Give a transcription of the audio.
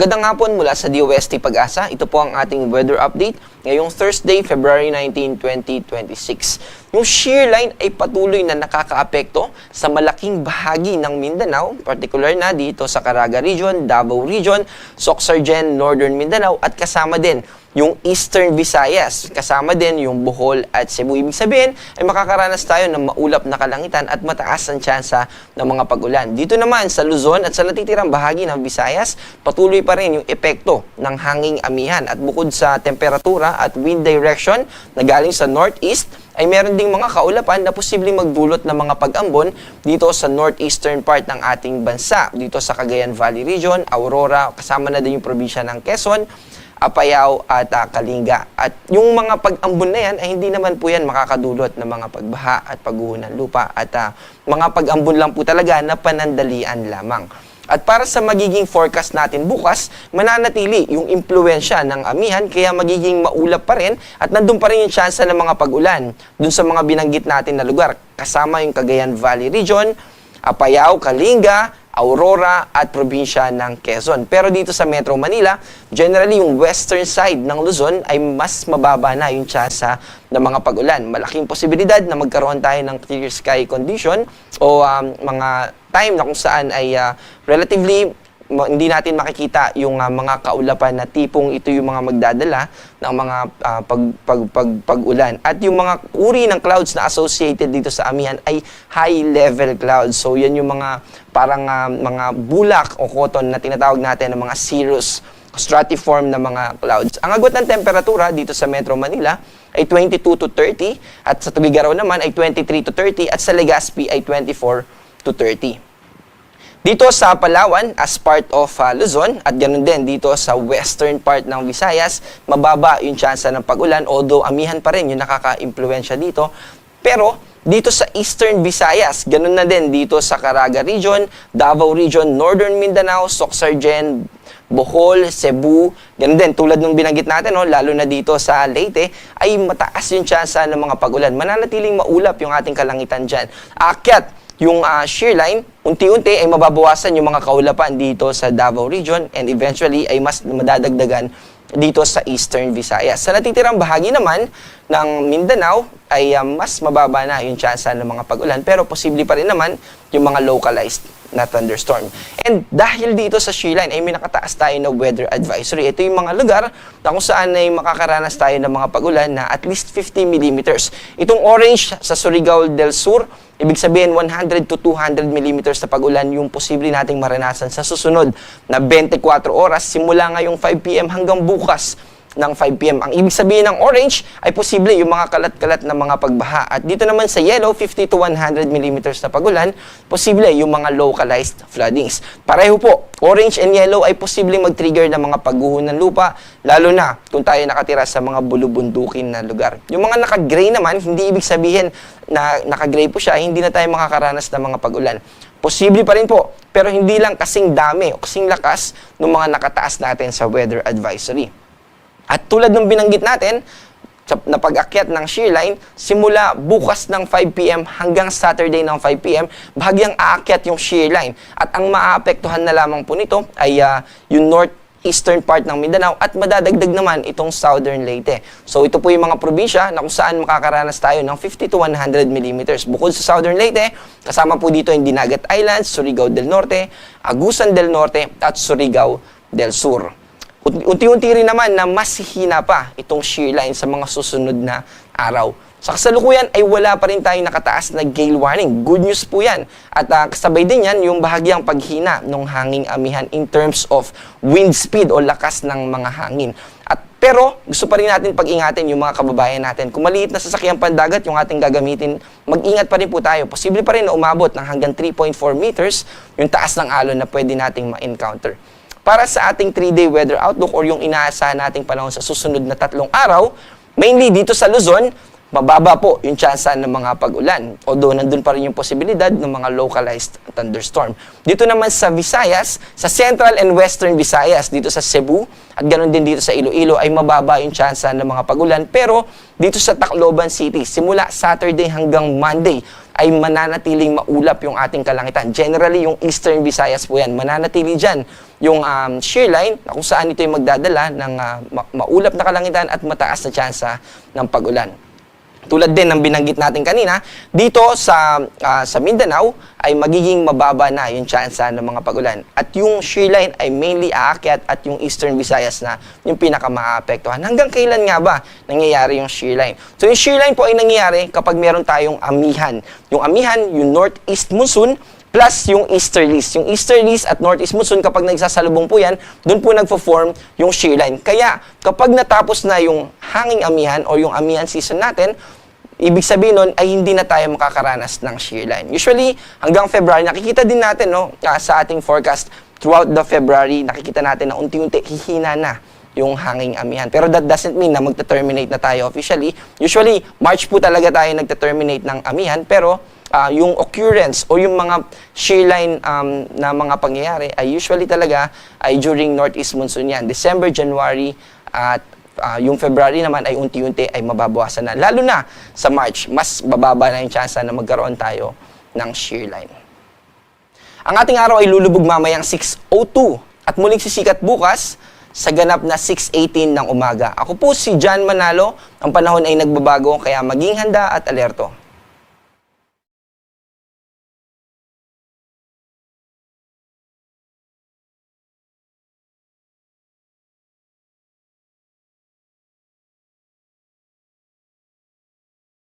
Magandang hapon mula sa DOST Pag-asa. Ito po ang ating weather update ngayong Thursday, February 19, 2026. Yung shear line ay patuloy na nakakaapekto sa malaking bahagi ng Mindanao, particular na dito sa Caraga Region, Davao Region, Soc-Sargen, Northern Mindanao at kasama din yung Eastern Visayas, kasama din yung Bohol at Cebu. Ibig sabihin ay makakaranas tayo ng maulap na kalangitan at mataas ang tsansa ng mga pag-ulan. Dito naman sa Luzon at sa natitirang bahagi ng Visayas, patuloy pa rin yung epekto ng hanging amihan. At bukod sa temperatura at wind direction na galing sa northeast, ay meron ding mga kaulapan na posibleng magdulot ng mga pag-ambon dito sa northeastern part ng ating bansa. Dito sa Cagayan Valley Region, Aurora, kasama na din yung probinsya ng Quezon, Apayao at Kalinga. At yung mga pag-ambon na yan ay hindi naman po yan makakadulot ng mga pagbaha at pagguho ng lupa at mga pag-ambon lang po talaga na panandalian lamang. At para sa magiging forecast natin bukas, mananatili yung impluensya ng amihan kaya magiging maulap pa rin at nandun pa rin yung tsansa ng mga pag-ulan dun sa mga binanggit natin na lugar. Kasama yung Cagayan Valley Region, Apayao, Kalinga, Aurora at probinsya ng Quezon. Pero dito sa Metro Manila, generally yung western side ng Luzon ay mas mababa na yung tsansa ng mga pag-ulan. Malaking posibilidad na magkaroon tayo ng clear sky condition o mga time na kung saan ay relatively hindi natin makikita yung mga kaulapan na tipong ito yung mga magdadala ng mga pag-ulan. At yung mga uri ng clouds na associated dito sa amihan ay high-level clouds. So yan yung mga parang mga bulak o cotton na tinatawag natin ng mga cirrus stratiform na mga clouds. Ang agwat ng temperatura dito sa Metro Manila ay 22 to 30 at sa Tugigaraw naman ay 23 to 30 at sa Legazpi ay 24 to 30. Dito sa Palawan, as part of Luzon, at ganoon din dito sa western part ng Visayas, mababa yung tsansa ng pag-ulan, although amihan pa rin yung nakaka-impluensya dito. Pero dito sa Eastern Visayas, ganoon na din dito sa Caraga Region, Davao Region, Northern Mindanao, Soc-Sargen, Bohol, Cebu, ganoon din, tulad ng binanggit natin, lalo na dito sa Leyte, ay mataas yung tsansa ng mga pag-ulan. Mananatiling maulap yung ating kalangitan dyan. Akyat yung shear line, unti-unti ay mababawasan yung mga kaulapan dito sa Davao Region and eventually ay mas madadagdagan dito sa Eastern Visayas. Sa natitirang bahagi naman ng Mindanao ay mas mababa na yung tsansa ng mga pag-ulan pero posible pa rin naman yung mga localized na thunderstorm. And dahil dito sa shear line ay may nakataas tayo na weather advisory. Ito yung mga lugar na kung saan ay makakaranas tayo ng mga pag-ulan na at least 50 millimeters. Itong orange sa Surigao del Sur, ibig sabihin 100 to 200 millimeters na pag-ulan yung posible nating maranasan sa susunod na 24 oras simula ngayong 5 p.m. hanggang bukas ng 5 p.m. Ang ibig sabihin ng orange ay posible yung mga kalat-kalat na mga pagbaha. At dito naman sa yellow, 50 to 100 millimeters na pag-ulan, posible yung mga localized floodings. Pareho po, orange and yellow ay posibleng mag-trigger ng mga pagguho ng lupa, lalo na kung tayo nakatira sa mga bulubundukin na lugar. Yung mga naka-gray naman, hindi ibig sabihin na naka-gray po siya, hindi na tayo makakaranas ng mga pag-ulan. Posible pa rin po, pero hindi lang kasing dami o kasing lakas ng mga nakataas natin sa weather advisory. At tulad ng binanggit natin, na pag-akyat ng shear line, simula bukas ng 5 p.m. hanggang Saturday ng 5 p.m., bahagyang aakyat yung shear line. At ang maaapektuhan na lamang po nito ay yung northeastern part ng Mindanao at madadagdag naman itong southern Leyte. So ito po yung mga probinsya na kung saan makakaranas tayo ng 50 to 100 millimeters. Bukod sa southern Leyte, kasama po dito yung Dinagat Islands, Surigao del Norte, Agusan del Norte at Surigao del Sur. Unti-unti rin naman na mas hihina pa itong shear line sa mga susunod na araw. Sa kasalukuyan ay wala pa rin tayong nakataas na gale warning. Good news po yan. At kasabay din yan yung bahagyang paghina ng hanging amihan in terms of wind speed o lakas ng mga hangin. Pero gusto pa rin natin pag-ingatin yung mga kababayan natin. Kung maliit na sasakyang pandagat yung ating gagamitin, mag-ingat pa rin po tayo. Posible pa rin na umabot ng hanggang 3.4 meters yung taas ng alon na pwede nating ma-encounter. Para sa ating 3-day weather outlook or yung inaasahan nating panahon sa susunod na 3 araw, mainly dito sa Luzon, mababa po yung tsansa ng mga pag-ulan. Although nandun pa rin yung posibilidad ng mga localized thunderstorm. Dito naman sa Visayas, sa Central and Western Visayas, dito sa Cebu, at ganoon din dito sa Iloilo, ay mababa yung tsansa ng mga pag-ulan. Pero dito sa Tacloban City, simula Saturday hanggang Monday, ay mananatiling maulap yung ating kalangitan. Generally, yung Eastern Visayas po yan, mananatili dyan yung shear line na kung saan ito yung magdadala ng maulap na kalangitan at mataas na tsansa ng pag-ulan. Tulad din ng binanggit natin kanina, dito sa Mindanao ay magiging mababa na yung tsansa ng mga pag-ulan. At yung shear line ay mainly aakyat at yung Eastern Visayas na yung pinaka-maapektuhan. Hanggang kailan nga ba nangyayari yung shear line? So yung shear line po ay nangyayari kapag meron tayong amihan. Yung amihan, yung northeast monsoon, plus yung easterlies. Yung easterlies at northeast monsoon, kapag nagsasalubong po yan, doon po nagpo-form yung shear line. Kaya, kapag natapos na yung hanging amihan o yung amihan season natin, ibig sabihin nun ay hindi na tayo makakaranas ng shear line. Usually, hanggang February, nakikita din natin sa ating forecast, throughout the February, nakikita natin na unti-unti hihina na yung hanging amihan. Pero that doesn't mean na magta-terminate na tayo officially. Usually, March po talaga tayo nagta-terminate ng amihan, pero yung occurrence o yung mga shear line na mga pangyayari ay usually talaga ay during northeast monsoon yan. December, January, at yung February naman ay unti-unti ay mababawasan na. Lalo na sa March, mas bababa na yung chance na magkaroon tayo ng shear line. Ang ating araw ay lulubog mamayang 6:02 at muling sisikat bukas sa ganap na 6:18 ng umaga. Ako po si John Manalo. Ang panahon ay nagbabago kaya maging handa at alerto.